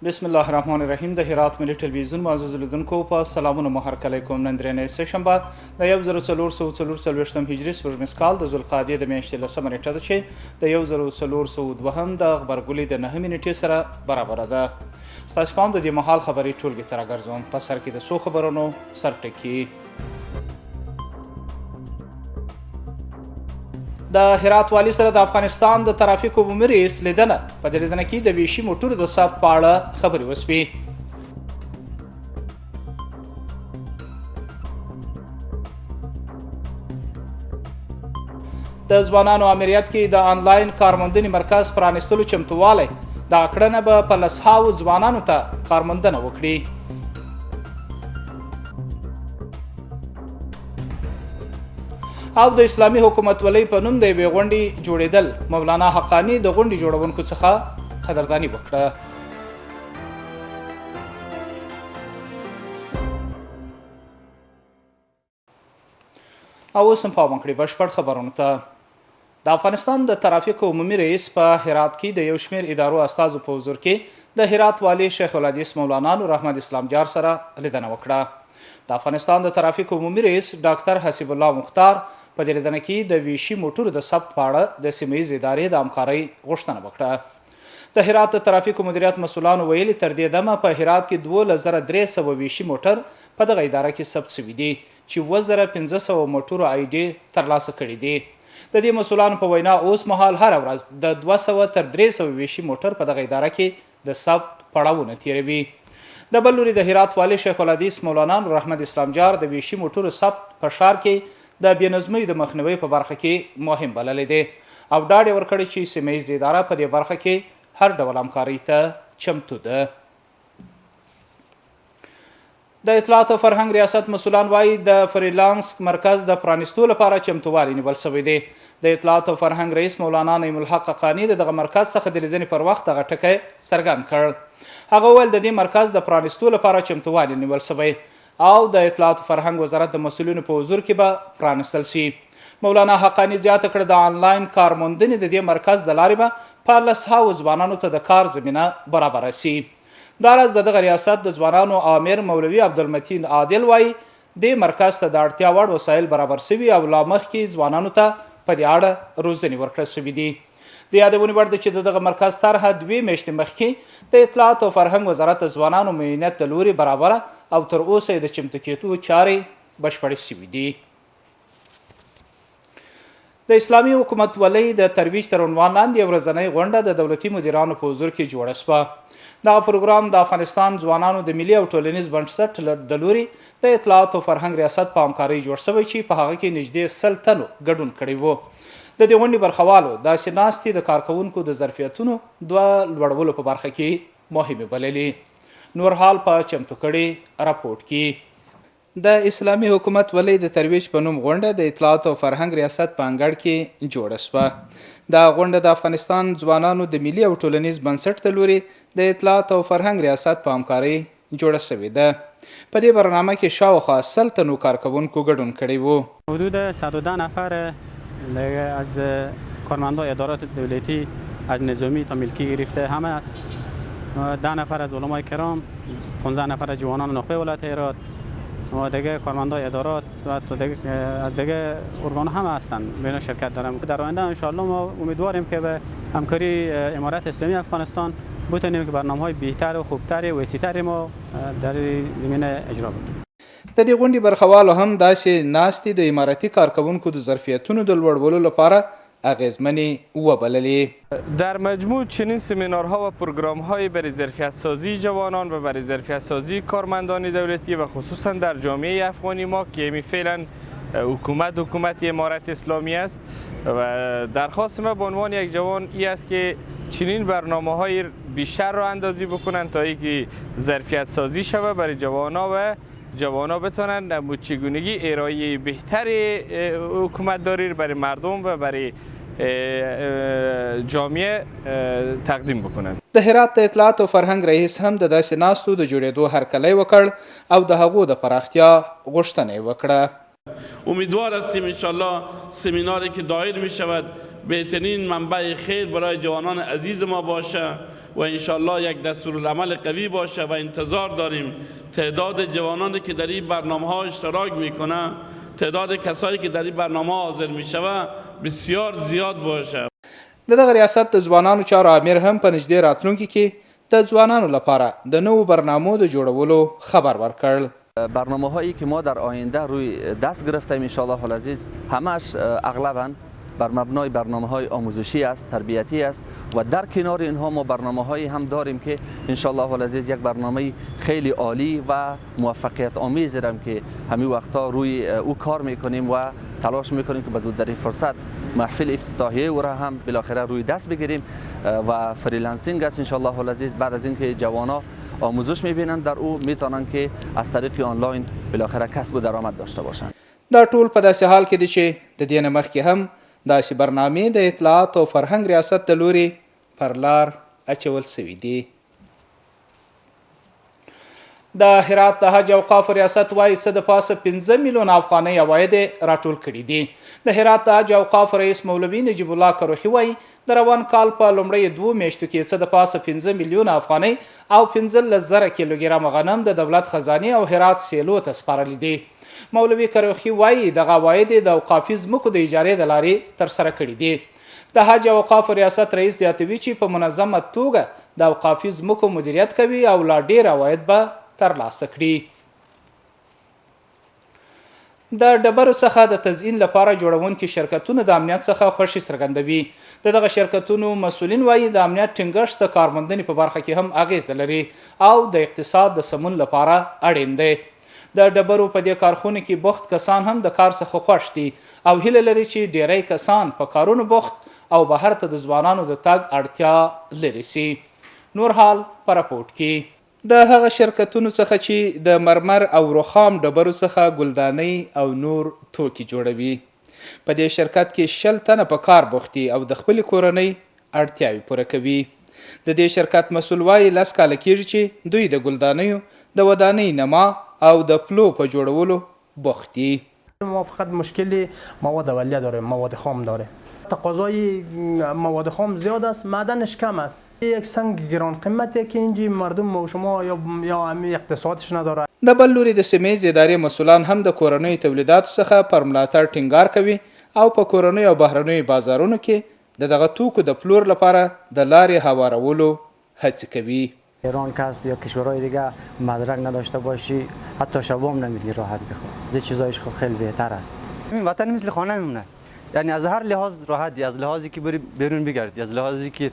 بسم الله الرحمن الرحیم. د هرات ملي ټلویزیون معزز لیدونکو په سلامونه محرکلی کوم. نن درېنۍ سهشنبه د 1444 هجري سپوږمیز کال د ذوالقعدې د میاشتې 10مه نیټه ده چې د 1402 د غبرګولي د 9مې نیټې سره برابره ده. ستاسو پام د دې مهال خبري ټولګې ته راګرځوم. په سر کې د څو خبرونو سرټکي. د هرات والي سره د افغانستان د ترافیکو عمومي رئیس لیدنه. په دې لیدنه کې د ویشي موټرو د ثبت په اړه خبرې وسوې. د ځوانانو امریت کې د آنلاین کارموندنې مرکز پرانیستلو چمتووالی. دغه کړنه به په 100 ځوانانو ته کارموندنه وکړي. او د اسلامي حکومتولۍ په نوم د یوې غونډې جوړېدل. مولانا حقانی د غونډې جوړونکو څخه قدرداني وکړه. او اوس هم پام وکړئ بشپړ خبرونو ته. د افغانستان د ترافیکو عمومي رئیس په هرات کې د یو شمېر ادارو استازو په حضور کې د هرات والي شیخ الحدیث مولانا نور احمد اسلام جار سره لیدنه وکړه. د افغانستان د ترافیکو عمومي رئیس ډاکټر حسیب الله مختار په دې لیدنه کې د ویشي موټرو د ثبت په اړه د سیمه ییزې ادارې د همکارۍ غوښتنه وکړه. د هرات د ترافیکو مدیریت مسؤلانو ویلي تر دې دمه په هرات کې 12300 ویشي موټر په دغه اداره کې ثبت شوي دي چې 1500 موټرو آیډي ترلاسه کړي دي. د دې مسؤلانو په وینا اوس مهال هر ورځ د 200 تر 300 ویشي موټر په دغه اداره کې د ثبت پړاوونه تیروي. د بل لوري د هرات والي شیخ الحدیث مولانا نور احمد اسلام جار د ویشي موټرو ثبت په ښار کې د بېنظمۍ د مخنیوي په برخه کې مهم بللی دی او ډاډ یې ورکړی چې سیمه ییزه اداره په دې برخه کې هر ډول همکارۍ ته چمتو ده. د اطلاعات او فرهنګ ریاست مسؤلان وایي د فریلانس مرکز د پرانیستو لپاره چمتووالی نیول شوی دی. د اطلاعات او فرهنګ رئیس مولانا نعیم الحق حقانی دغه مرکز څخه د لیدنې پر وخت دغه ټکی څرګند کړ. هغه وویل د دې مرکز د پرانیستو لپاره چمتووالی نیول شوی او د اطلاعات او فرهنګ وزارت د مسؤلینو په حضور کې به پرانیستل شي. مولانا حقانی زیاته کړه د آنلاین کارموندنې د دې مرکز د لارې به په 100 ځوانانو ته د کار زمینه برابره شي. دا راز دغه ریاست د ځوانانو امیر مولوي عبدالمتین عادل وایي دې مرکز ته د اړتیا وړ وسایل برابر شوي او لا مخکې ځوانانو ته په دې اړه روزنې ورکړل شوي دي. د یادونې وړ ده چې دغه مرکز طرحه 2 میاشتې مخکې د اطلاعات او فرهنګ وزارت د ځوانانو معینیت د لوري برابره او تر اوسه د چمتو کېدو چارې بشپړې شوي دي. د اسلامي حکومتولۍ د ترویج تر عنوان لاندې یو ورځنۍ غونډه د دولتي مدیرانو په حضور کې جوړه شوه. دغه پروګرام د افغانستان ځوانانو د ملي او ټولنیز بنسټ د لوري د اطلاعات او فرهنګ ریاست په همکارۍ جوړ شوی چې په هغه کې نږدې 100 تنو ګډون کړی و. د دې غونډې برخوالو داسې ناستې د کارکوونکو د ظرفیتونو لوړولو په برخه کې مهمې بللې. نور حال په چمتو کړي راپورټ کې. د اسلامي حکومتولۍ د ترویج په نوم غونډه د اطلاعات او فرهنګ ریاست په انګړ کې جوړه شوه. دا غونډه د افغانستان ځوانانو د ملي او ټولنیز بنسټ د لوري د اطلاعات او فرهنګ ریاست په همکارۍ جوړه شوې ده. په دې برنامه کې شاوخوا 100 تنو کارکوونکو ګډون کړی و. حدود 110 نفر از کارمندان ادارات دولتی از نظامی تا ملکی گرفته همه است. 10 نفر از علمای کرام، 15 نفر از جوانان نخبه ولایت هرات و دیگه کارمندان ادارات و از دیگه ارگان همه هستند به شرکت دارم. در آینده ان شاء الله ما امیدواریم که به همکاری امارت اسلامی افغانستان بتونیم که برنامه‌های بهتر و خوبتر و وسیع‌تر ما در زمینه اجرا کنیم. د دې غونډې برخوالو هم داسې ناستې د اماراتي کارکوونکو د ظرفیتونو د لوړولو لپاره اغیزمنی وبللې. در مجموع چنین سمینارها و پروگرام‌های برای ظرفیت سازی جوانان و برای ظرفیت سازی کارمندان دولتی و خصوصا در جامعه افغانی ما که فعلا حکومت امارت اسلامی است و درخواست ما به عنوان یک جوان این است که چنین برنامه‌های بیشتر را اندازی بکنند تا اینکه ظرفیت سازی شود برای جوانا بتونن چگونگی ارائه بهتر حکومتداری برای مردم و برای جامعه تقدیم بکنند. د هرات د اطلاعات او فرهنګ رئیس هم د داسې ناستو د جوړېدو هرکلی وکړ او د هغو د پراختیا غوښتنه یې وکړه. امیدوار هستیم انشالله سمیناری که دایر می شود بهترین منبع خیر برای جوانان عزیز ما باشه و انشالله یک دستورالعمل قوی باشه و انتظار داریم تعداد جوانانی که در این برنامه ها اشتراک میکنه، تعداد کسایی که در این برنامه حاضر میشوه بسیار زیاد باشه. د دغه ریاست د ځوانانو چارو امیر هم په نږدې راتلونکي کې د ځوانانو لپاره د نوو برنامو د جوړولو خبر ورکړ. برنامه هایی که ما در آینده روی دست گرفتیم ان شاء الله العزیز همش اغلبا بر مبنای برنامه های آموزشی است، تربیتی است و در کنار اینها ما برنامه هایی هم داریم که ان شاء الله العزیز یک برنامه خیلی عالی و موفقیت آمیز داریم که همین وقتا روی او کار میکنیم و تلاش میکنیم که به زودترین فرصت محفل افتتاحیه او را هم بالاخره روی دست بگیریم و فریلنسینگ است ان شاء الله العزیز. بعد از اینکه جوانا آموزش میبینند در او میتونن که از طریق آنلاین بالاخره کسب و درآمد داشته باشند. دا ټول په داسې حال کې دي چې د دې نه مخکې هم داسې برنامې د اطلاعات او فرهنګ ریاست د لوري پر لار اچول سوي دي. د هرات د حج اوقاف ریاست وایي څه د پاسه 15 میلیون افغانۍ عواید راټول کړي دي. د هرات د حج اوقاف رئیس مولوي نجیب الله کروخي وایي د روان کال په لومړیو 2 میاشتو کې څه د پاسه 15 میلیون افغانۍ او 15,000 کیلوګرام غنم د دولت خزانې او هرات سیلو ته سپارلي دي. مولوي کروخي وایي دغه عواید د اوقافي ځمکو د اجارې د لارې ترسره کړي دي. د حج اوقاف ریاست رئیس زیاتوي چې په منظمه توګه د اوقافي ځمکو مدیریت کوي او لا ډیر عواید به ترلاسه کړي. د ډبرو څخه د تزیین لپاره جوړونکي شرکتونه د امنیت څخه خوښي څرګندوي. دغه شرکتونو مسؤلین وایي د امنیت ټینګښت د کارموندنې په برخه کې هم اغیزه لري او د اقتصاد د سمون لپاره اړین دی. د ډبرو په دې کارخونه کې بوخت کسان هم د کار څخه خوښ دي او هیله لري چې ډیری کسان په کارونو بوخت او بهر ته د ځوانانو د تګ اړتیا لري سي. نور حال په راپورټ کې د هغه شرکتونو څخه چې د مرمر او رخام ډبرو څخه ګلدانۍ او نور توکي جوړوي. په دې شرکت کې 60 تنه په کار بوخت دي او د خپل کورنۍ اړتیاوې پوره کوي. د دې شرکت مسؤل وایي 10 کاله کېږي چې دوی د ګلدانیو د ودانۍ نما او د پلو په جوړولو بوخت دي. ما فقط مشکل مواد اولیه داره، مواد خام داره. تقاضای مواد خام زیاد است، معدنش کم است. یک سنگ گران قیمته که اینجا مردم و شما یا اقتصادش نداره. د بل لوري د سیمه‌ییز ادارې مسؤلان هم د کورنیو تولیداتو څخه پر ملاتړ ټینګار کوي او په کورنیو او بهرنیو بازارونو کې د دغه توکو د پلور لپاره د لارې هوارولو هڅه کوي. ایران که هست یا کشورهای دیگه مدرک نداشته باشی حتی شبام نمیتونی راحت بخوای. این چیزایش خیلی بهتر است. این وطن مثل خانه میمونه. یعنی از هر لحاظ راحتی، از لحاظی که بری بیرون بگردی، از لحاظی که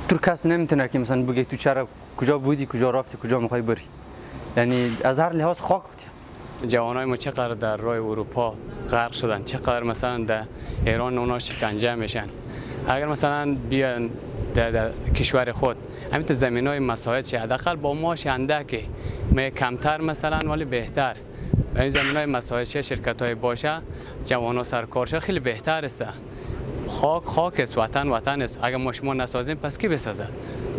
تو کس نمیتونه که مثلا بگی تو چرا کجا بودی، کجا رفتی، کجا میخوای بری. یعنی از هر لحاظ خاک بودی. جوانای ما چقدر در راه اروپا غرق شدن، چقدر مثلا در ایران اونا شکنجه میشن. اگر مثلا بیان در کشور خود همین زمینای مساعد شه، حداقل با ماش اندک کمتر مثلا ولی بهتر این زمینای مساعد شه، شرکت های باشه، جوانا سرکار شه، خیلی بهتر است. خاک است، وطن است. اگر ما شما نسازیم پس کی بسازه؟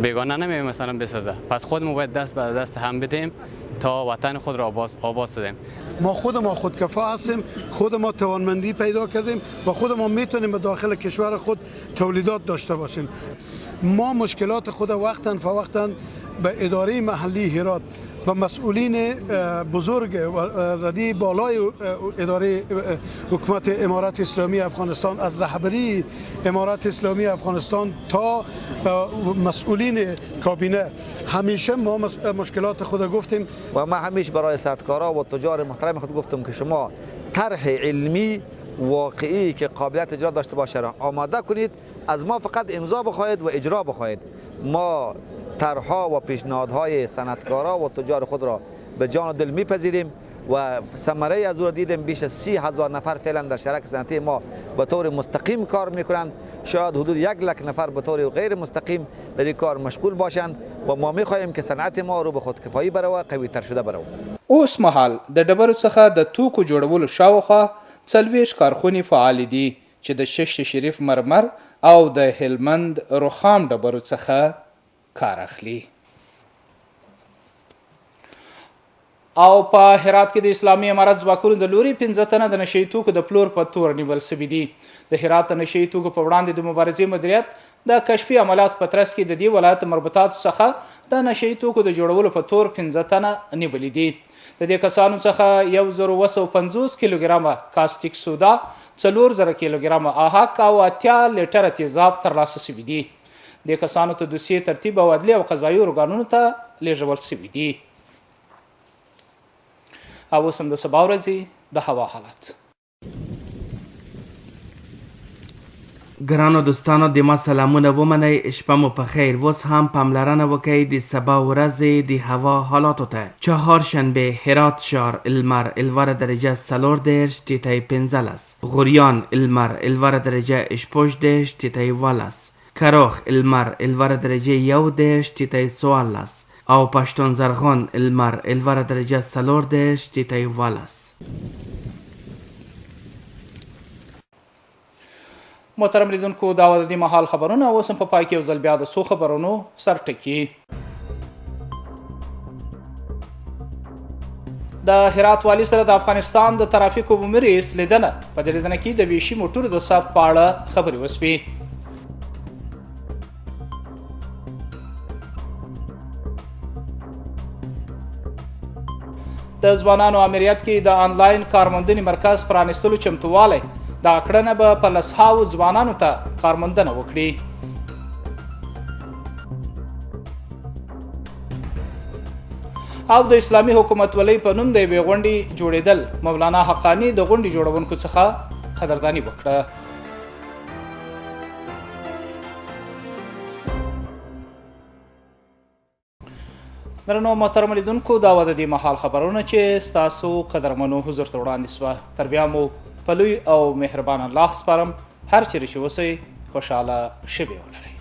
بیگانه نمیه مثلا بسازه. پس خود ما باید دست به دست هم بدیم تا وطن خود را آباد سازیم. ما خودکفا هستیم، خود ما توانمندی پیدا کردیم و خود ما میتونیم به داخل کشور خود تولیدات داشته باشیم. ما مشکلات خود وقتاً فوقتاً به اداره محلی هرات و مسئولین بزرگ و ردی بالای اداره حکومت امارات اسلامی افغانستان، از رهبری امارات اسلامی افغانستان تا مسئولین کابینه، همیشه ما مشکلات خود گفتیم و ما همیشه برای صنعتکارا و تجار محترم خود گفتم که شما طرح علمی واقعی که قابلیت اجرا داشته باشه را آماده کنید، از ما فقط امضا بخواهید و اجرا بخواهید. ما طرح‌ها و پیشنهادهای صنعتکارا و تجار خود را به جان و دل میپذیریم و ثمره از او را دیدیم. بیش از 30,000 نفر فعلا در شرکت صنعتی ما به طور مستقیم کار میکنند. شاید حدود 100,000 نفر به طور غیر مستقیم در این کار مشغول باشند و ما میخواهیم که صنعت ما رو به خودکفایی برو قوی تر شده برو. اوس مهال د ډبرو څخه د توکو جوړولو شاوخوا 40 کارخونې فعال دي چې د شش شریف مرمر او د هلمند رخام ډبرو څخه کار اخلي. او په هرات کې د اسلامي امارت ځواکونو د لوري 15 تنه د نشئی توکو د پلور په تور نیول شوي دي. د هرات د نشئی توکو په وړاندې د مبارزې مدیریت د کشفي عملیاتو په ترڅ کې د دې ولایت مربوطاتو څخه د نشئی توکو د جوړولو په تور 15 تنه نیولي دي. د دې کسانو څخه 1250 کیلوګرامه کاستیک سودا، 4000 کیلوګرامه آهک او 80 لیټره تیزاب ترلاسه شوي دي. د کسانو ته دوسیې ترتیب او عدلي او قضایي ارګانونو ته لیږل شوي دي. او اوس هم د سبا ورځې د هوا حالت. ګرانو دوستانو د ما سلامونه ومنئ، شپه مو په خیر. اوس هم پاملرنه وکړئ د سبا ورځې د هوا حالاتو ته. چهارشنبه هرات شهر المر 11 سلور درش تیتای 15، غوریان المر 11 اشپوش درش تیتای 12، کراخ المر 11 تیتای 14 او پشتون زرغان المر 11 سلور درش تیتای 12. محترم لیدونکو، دا و د دې مهال خبرونه. اوس هم په پای کې یو ځل بیا د څو خبرونو سرټکي. د هرات والي سره د افغانستان د ترافیکو عمومي رئیس لیدنه. په دې لیدنه کې د ویشي موټرو د ثبت په اړه خبرې وشوې. د ځوانانو امریت کې د آنلاین کارموندنې مرکز پرانیستلو چمتووالی. دا کړنه به په لسهاوو ځوانانو ته کارموندنه وکړي. او د اسلامي حکومتولۍ په نوم د یوې غونډې جوړېدل. مولانا حقانی د غونډې جوړونکو څخه قدرداني وکړه. درنو محترم لیدونکو، دا و د دې مهال خبرونه چې ستاسو قدرمنو حضور ته وړاندې سوه. تر بیا مو په لوی او مهربان الله سپارم. هر چیرې چې اوسئ خوشحاله شپې ولرئ.